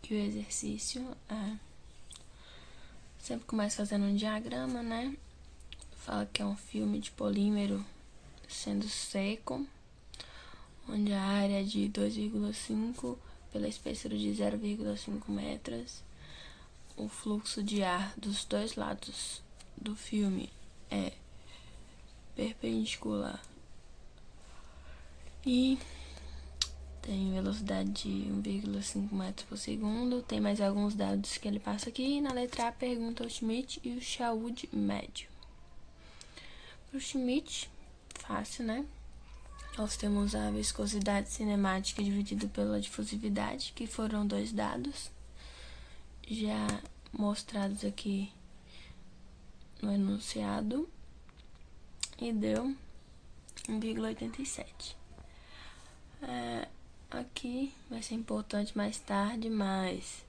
que o exercício sempre começa fazendo um diagrama, né? Fala que é um filme de polímero sendo seco, onde a área é de 2,5 pela espessura de 0,5 metros. O fluxo de ar dos dois lados do filme é perpendicular e tem velocidade de 1,5 metros por segundo. Tem mais alguns dados que ele passa aqui. Na letra A pergunta o Schmidt e o Chaud médio. Para o Schmidt, fácil, né? Nós temos a viscosidade cinemática dividida pela difusividade, que foram 2 dados, já mostrados aqui no enunciado, e deu 1,87. Aqui vai ser importante mais tarde, mas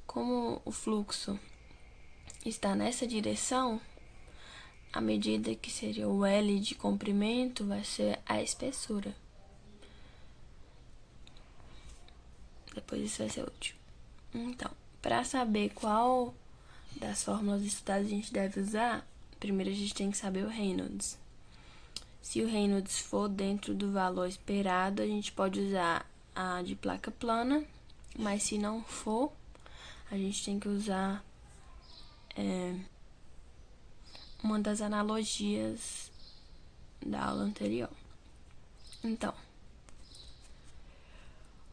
como o fluxo está nessa direção, a medida que seria o L de comprimento vai ser a espessura. Depois isso vai ser útil. Então, para saber qual das fórmulas estudadas a gente deve usar, primeiro a gente tem que saber o Reynolds. Se o Reynolds for dentro do valor esperado, a gente pode usar a de placa plana, mas se não for, a gente tem que usar uma das analogias da aula anterior. Então,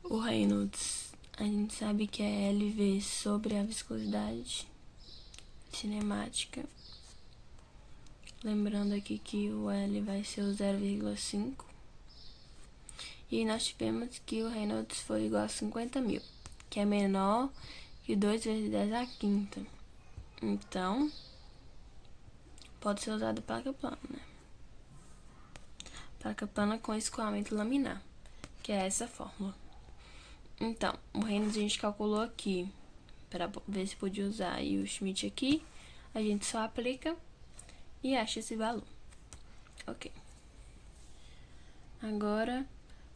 o Reynolds, a gente sabe que é LV sobre a viscosidade cinemática. Lembrando aqui que o L vai ser o 0,5. E nós tivemos que o Reynolds foi igual a 50.000, que é menor que 2 vezes 10 à quinta. Então, pode ser usado placa plana, né? Placa plana com escoamento laminar, que é essa fórmula. Então, o Reynolds a gente calculou aqui, para ver se podia usar, e o Schmidt aqui, a gente só aplica e acha esse valor. Ok. Agora,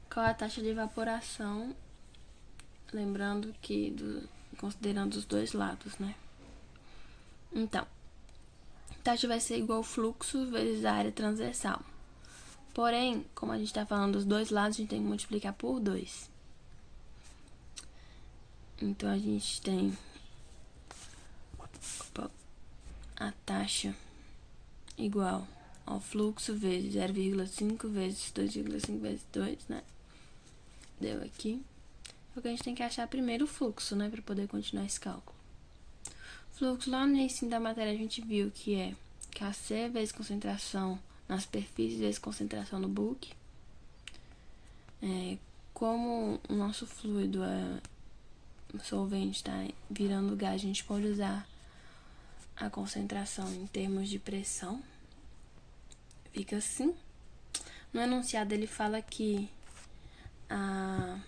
qual a taxa de evaporação? Lembrando que, considerando os dois lados, né? Então, a taxa vai ser igual ao fluxo vezes a área transversal. Porém, como a gente está falando dos dois lados, a gente tem que multiplicar por 2. Então, a gente tem a taxa igual ao fluxo vezes 0,5 vezes 2,5 vezes 2, né? Deu aqui. Porque a gente tem que achar primeiro o fluxo, né? Para poder continuar esse cálculo. Fluxo, lá no início da matéria, a gente viu que é Kc vezes concentração na superfície vezes concentração no bulk. Como o nosso fluido o solvente está virando gás, a gente pode usar a concentração em termos de pressão. Fica assim. No enunciado ele fala que a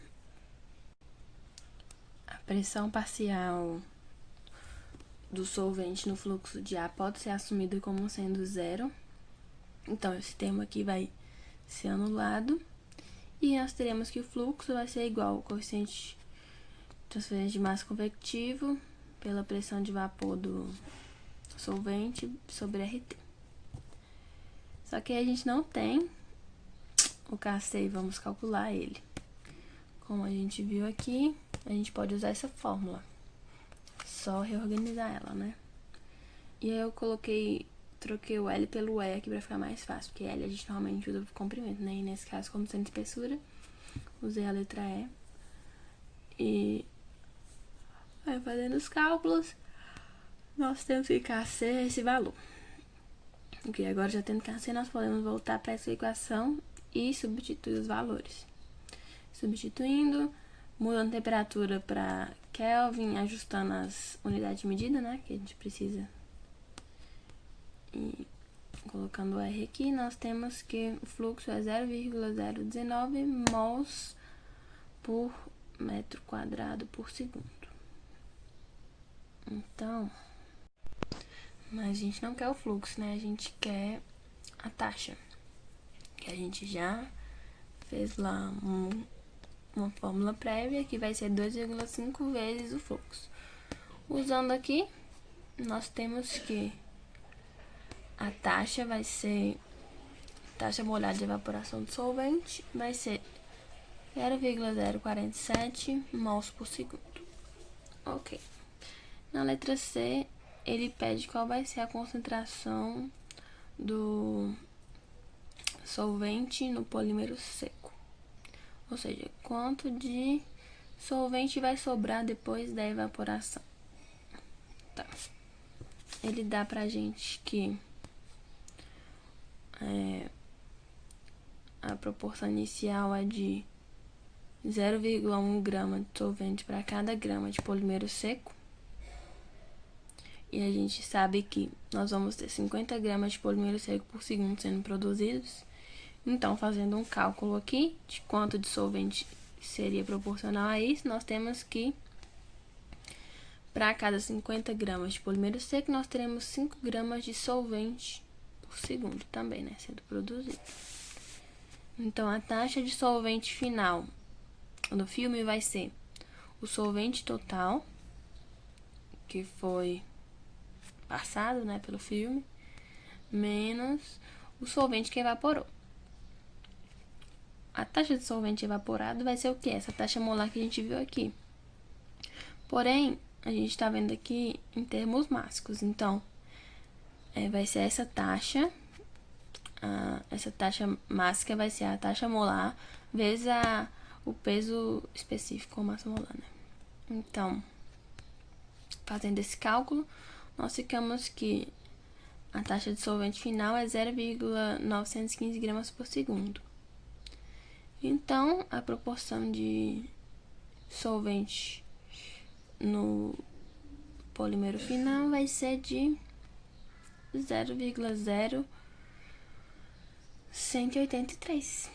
pressão parcial do solvente no fluxo de ar pode ser assumida como sendo 0. Então, esse termo aqui vai ser anulado. E nós teremos que o fluxo vai ser igual ao coeficiente de transferência de massa convectivo pela pressão de vapor do solvente sobre RT. Só que a gente não tem o Kc e vamos calcular ele. Como a gente viu aqui, a gente pode usar essa fórmula. Só reorganizar ela, né? E aí eu troquei o L pelo E aqui pra ficar mais fácil, porque L a gente normalmente usa por comprimento, né? E nesse caso, como sendo espessura, usei a letra E. E aí, fazendo os cálculos, nós temos que Kc esse valor. Ok, agora já tendo Kc, nós podemos voltar para essa equação e substituir os valores. Substituindo, mudando a temperatura para Kelvin, ajustando as unidades de medida, né? Que a gente precisa. E colocando o R aqui, nós temos que o fluxo é 0,019 mols por metro quadrado por segundo. Então, mas a gente não quer o fluxo, né? A gente quer a taxa, que a gente já fez lá uma fórmula prévia que vai ser 2,5 vezes o fluxo. Usando aqui, nós temos que a taxa vai ser, taxa molhada de evaporação do solvente vai ser 0,047 mols por segundo. Ok. Na letra C, ele pede qual vai ser a concentração do solvente no polímero seco. Ou seja, quanto de solvente vai sobrar depois da evaporação. Tá. Ele dá pra gente que a proporção inicial é de 0,1 grama de solvente para cada grama de polímero seco. E a gente sabe que nós vamos ter 50 gramas de polímero seco por segundo sendo produzidos. Então, fazendo um cálculo aqui de quanto de solvente seria proporcional a isso, nós temos que, para cada 50 gramas de polímero seco, nós teremos 5 gramas de solvente por segundo também, né, sendo produzido. Então, a taxa de solvente final no filme vai ser o solvente total, que foi passado, né, pelo filme, menos o solvente que evaporou. A taxa de solvente evaporado vai ser o quê? Essa taxa molar que a gente viu aqui. Porém, a gente está vendo aqui em termos mássicos. Então, vai ser essa taxa mássica vai ser a taxa molar vezes o peso específico, ou massa molar, né? Então, fazendo esse cálculo, nós ficamos que a taxa de solvente final é 0,915 gramas por segundo. Então, a proporção de solvente no polímero final vai ser de 0,0183.